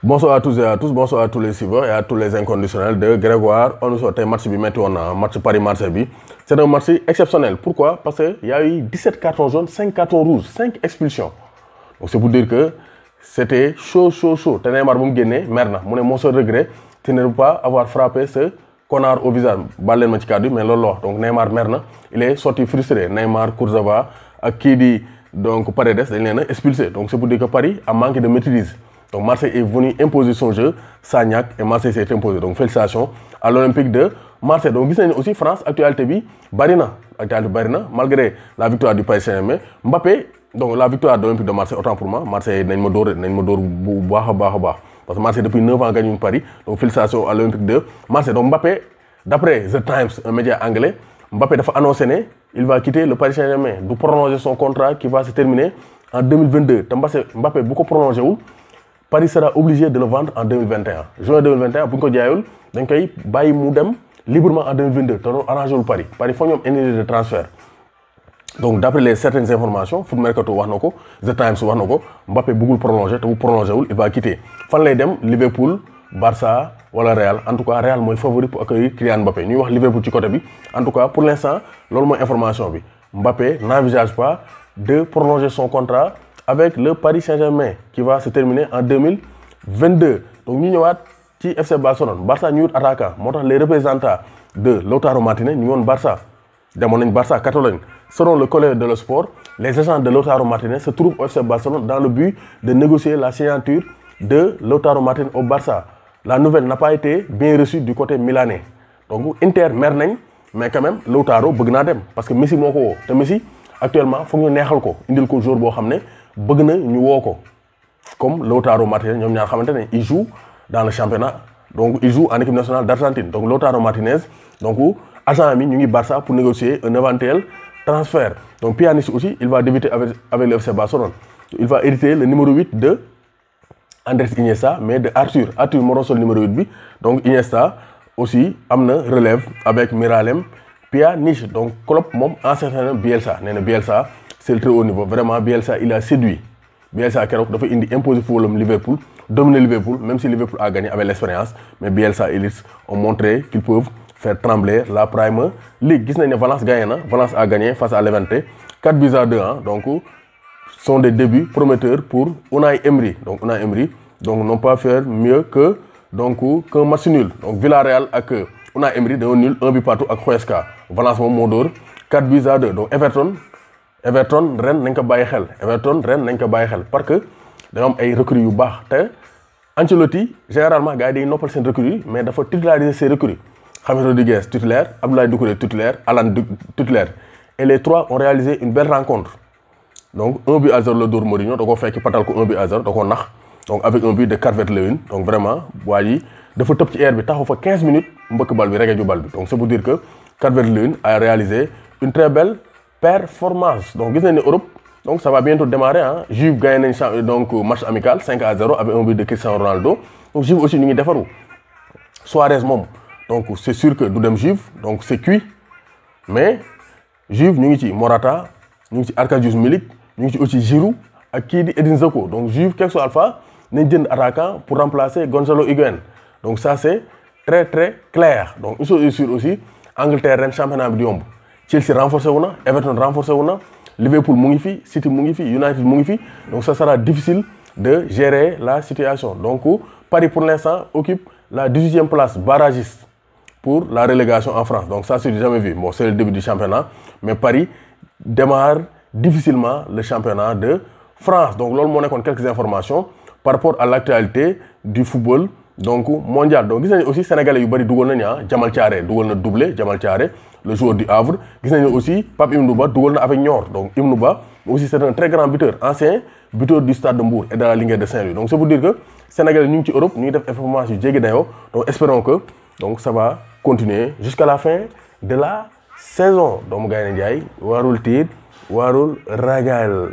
Bonsoir à tous et à tous, bonsoir à tous les suiveurs et à tous les inconditionnels de Grégoire. On nous sort un match bi metti woon na match Paris-Marseille bi. C'est un match exceptionnel. Pourquoi? Parce qu'il y a eu 17 cartons jaunes, 5 cartons rouges, 5 expulsions. Donc c'est pour dire que c'était chaud. Te Neymar bu mu génnee mer na mu ne mon seul regret c'est de ne pas avoir frappé ce connard au visage. Baal leen ma ci kàddu mais loolu la wax. Donc Neymar mer na, il est sorti frustré. Neymar, Kurzawa ak kii di donc Paredes dañ leen a expulsé. Donc c'est pour dire que Paris a manqué de maîtrise. Donc Marseille est venu imposer son jeu, Sagnac, et Marseille s'est imposé. Donc félicitations à l'Olympique de Marseille. Donc gis nañu aussi France actualité bi bari na malgré la victoire du Paris Saint-Germain. Mbappé donc la victoire de l'Olympique de Marseille autant pour moi Marseille nañ ma dóor bu baax a baax parce que Marseille depuis 9 ans gagne Paris. Donc félicitations à l'Olympique de Marseille. Donc Mbappé d'après The Times, un média anglais, Mbappé dafa annoncé ne il va quitter le Paris Saint-Germain, du prolonger son contrat qui va se terminer en 2022. Te Mbappé bu ko prolongé wul Paris sera obligé de le vendre en 2021. Juin 2021 bu ñu ko jaayul dañ koy bàyyi mu dem librement en 2022 te loolu arrangé wul Paris. Paris foog ñoom indemnité de transfert. Donc d'après les certaines informations Foot Mercato wax na ko The Times wax na ko Mbappé bëggul prolonger te bu prolongé wul il va quitter. Fan lay dem Liverpool, Barça wala Real. En tout cas Real mooy favori pour accueillir Kylian Mbappé. Ñuy wax Liverpool ci côté bi. En tout cas pour l'instant loolu mooy information bi. Mbappé n'envisage pas de prolonger son contrat avec le Paris Saint-Germain qui va se terminer en 2022. Donc ñu ñëwaat ci FC Barcelone. Barça ñu wut attaquant moo tax les représentants de Lautaro Martinez ñu woon Barça demoon nañ Barça Catalogne. Selon le Corriere dello Sport, les agents de Lautaro Martinez se trouvent au FC Barcelone dans le but de négocier la signature de Lautaro Martinez au Barça. La nouvelle n'a pas été bien reçue du côté milanais. Donc Inter mer nañ mais quand même Lautaro bëgg naa dem parce que Messi moo ko woo te Messi actuellement foog ñu neexal ko indil ko joueur boo xam ne bëgg na ñu woo ko comme Lautaro Martinez ñoom ñaar xamante ne il joue dans le championnat donc il joue en équipe nationale d'Argentine. Donc Lautaro Martinez donc agent mi ñu ngi Barça pour négocier un éventuel transfert. Donc Pjanic aussi il va débuter avec le FC Barcelone. Il va hériter le numéro 8 de Andrés Iniesta mais de Arthur moo doon sol numéro 8 bi. Donc Iniesta aussi am na relève avec Miralem Pjanic. Donc Klopp moom ancien entraîneur Bielsa nee na Bielsa c'est le très haut niveau. Vraiment Bielsa il a séduit. Bielsa keroog dafa indi imposer footballam Liverpool, dominer Liverpool même si Liverpool a gagné avec l'expérience mais Bielsa et Leeds ont montré qu'ils peuvent faire trembler la Premier League. Gis nañ ne Valence gagné na. Valence a gagné face à Levante 4-2 hein. Donc sont des débuts prometteurs pour Unai Emery. Donc Unai Emery donc n'ont pas fait mieux que donc qu'un match nul. Donc Villarreal ak Unai Emery dañoo nul 1 but partout ak Huesca. Valence moom moo dóor 4-2. Donc Everton ren nañ ko bàyyi xel parce que dañoo am ay recrues yu baax te Ancelotti généralement gars yi day noppal seen recrues mais dafa titulariser ses recrues. James Rodriguez titulaire, Abdoulaye Doucouré titulaire, Alan titulaire. Et les trois ont réalisé une belle rencontre. Donc 1-0 le dóor Mourinho da ko fekk patal ko 1-0 da ko nax donc avec un but de Calvert-Lewin. Donc vraiment waa ji dafa tëb ci air bi taxaw fa 15 minutes mbëkk bal bi regee ju bal bi. Donc c'est pour dire que Calvert-Lewin a réalisé une très belle performance. Donc gis nañ ne Europe donc ça va bientôt démarrer hein. Juve gagné nañ donc match amical 5-0 avec un but de Cristiano Ronaldo. Donc Juve aussi ñu ngi defaru. Suarez moom donc c'est sûr que du dem Juve donc c'est cuit mais Juve ñu ngi ci Morata ñu ngi ci Arkadiusz Milik ñu ngi ci aussi Giroud ak kii di Edin Dzeko. Donc Juve quel que soit alpha nañ jënd attaquant pour remplacer Gonzalo Higuaín. Donc ça c'est très clair. Donc une chose est sûre aussi Angleterre ren championnat bi di yomb. Chelsea renforcé wu na, Everton renforcé wu na, Liverpool mu ngi fi, City mu ngi fi, United mu ngi fi. Donc ça sera difficile de gérer la situation. Donc Paris pour l'instant occupe la 18e place barragiste pour la relégation en France. Donc ça c'est jamais vu. Bon, c'est le début du championnat mais Paris démarre difficilement le championnat de France. Donc loolu moo nekkoon quelques informations par rapport à l'actualité du football donc mondial. Donc gis nañu aussi sénégalais yu bari dugal nañu Jamal Thiaré dugal na doublé. Jamal Thiaré le joueur du Havre. Gis nañu aussi Pape Ibnou Ba dugal na avec Niort. Donc Ibnou Ba aussi c'est un très grand buteur, ancien buteur du Stade de Mbour et de la Linguère de Saint-Louis. Donc c'est pour dire que sénégalais ñu ngi ci Europe ñu ngi def performance yu jéggi dayoo. Donc espérons que donc ça va continuer jusqu'à la fin de la saison. doomu Gaynde Njaay warul tiit warul ragal.